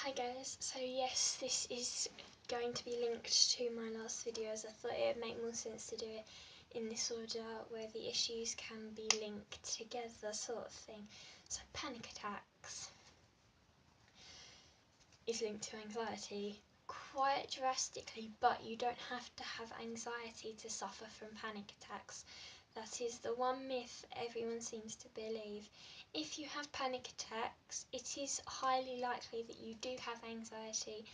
Hi guys, so yes, this is going to be linked to my last video as I thought it would make more sense to do it in this order where the issues can be linked together sort of thing. So panic attacks is linked to anxiety quite drastically, but you don't have to have anxiety to suffer from panic attacks. That is the one myth everyone seems to believe. If you have panic attacks, it is highly likely that you do have anxiety,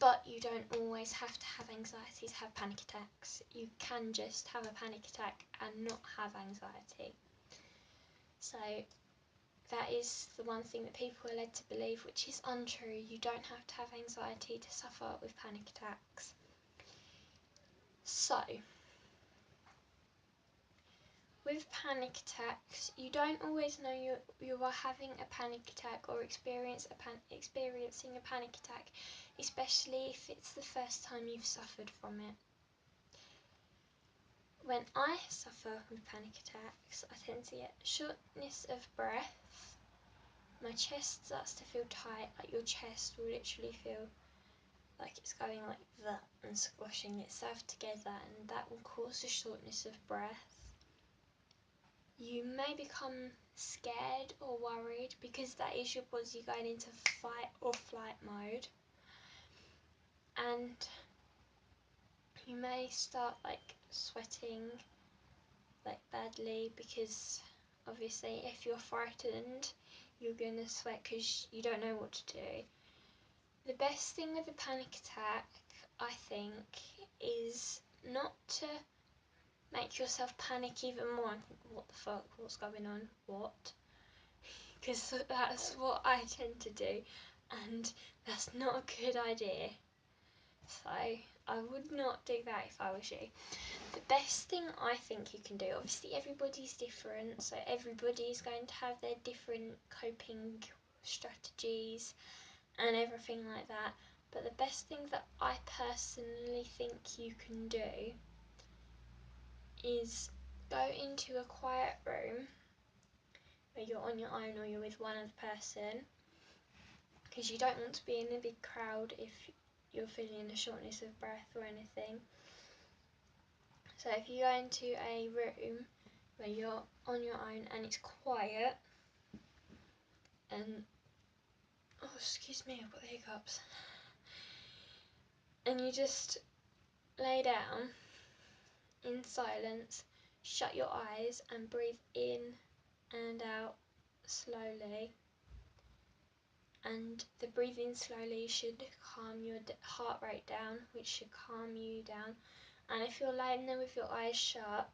but you don't always have to have anxiety to have panic attacks. You can just have a panic attack and not have anxiety. So that is the one thing that people are led to believe, which is untrue. You don't have to have anxiety to suffer with panic attacks. So, with panic attacks, you don't always know you are having a panic attack or experiencing a panic attack, especially if it's the first time you've suffered from it. When I suffer with panic attacks, I tend to get shortness of breath. My chest starts to feel tight, like your chest will literally feel like it's going like that and squashing itself together, and that will cause a shortness of breath. You may become scared or worried because that is your body going into fight or flight mode, and you may start like sweating like badly because obviously if you're frightened you're going to sweat because you don't know what to do. The best thing with a panic attack, I think, is not to make yourself panic even more and think, what the fuck, what's going on, what? Because that's what I tend to do, and that's not a good idea. So I would not do that if I was you. The best thing I think you can do, obviously everybody's different, so everybody's going to have their different coping strategies and everything like that, but the best thing that I personally think you can do is go into a quiet room where you're on your own or you're with one other person, because you don't want to be in a big crowd if you're feeling a shortness of breath or anything. So if you go into a room where you're on your own and it's quiet, and oh excuse me, I've got the hiccups, and you just lay down in silence, shut your eyes and breathe in and out slowly, and the breathing slowly should calm your heart rate down, which should calm you down. And if you're laying there with your eyes shut,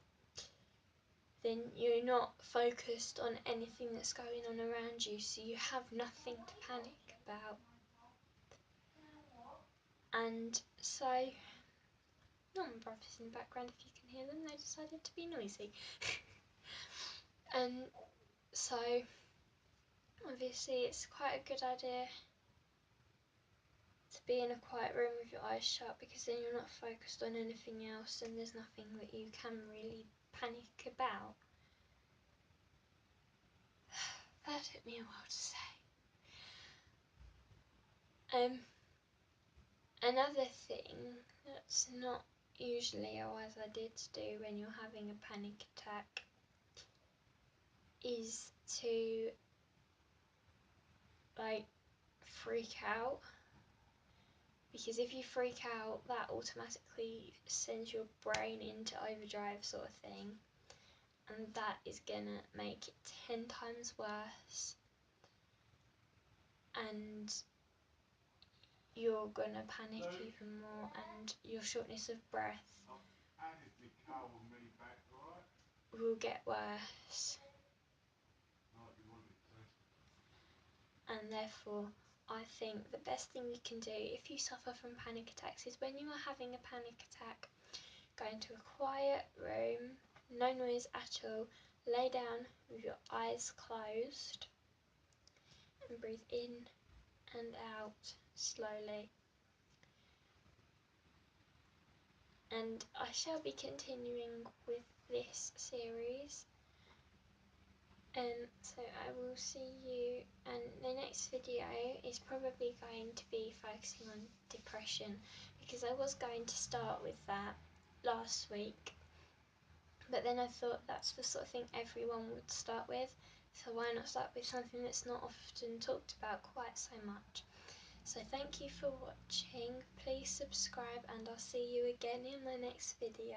then you're not focused on anything that's going on around you, so you have nothing to panic about. And so, not my brothers in the background, if you can hear them, they decided to be noisy. And so, obviously it's quite a good idea to be in a quiet room with your eyes shut, because then you're not focused on anything else and there's nothing that you can really panic about. That took me a while to say. Another thing that's not usually a wise idea to do when you're having a panic attack is to like freak out, because if you freak out that automatically sends your brain into overdrive sort of thing, and that is gonna make it 10 times worse, and you're gonna panic even more, and your shortness of breath will get worse. And therefore I think the best thing you can do if you suffer from panic attacks is when you are having a panic attack, go into a quiet room, no noise at all, lay down with your eyes closed and breathe in and out slowly. And I shall be continuing with this series So I will see you, and the next video is probably going to be focusing on depression, because I was going to start with that last week, but then I thought that's the sort of thing everyone would start with, so why not start with something that's not often talked about quite so much. So thank you for watching, please subscribe, and I'll see you again in the next video.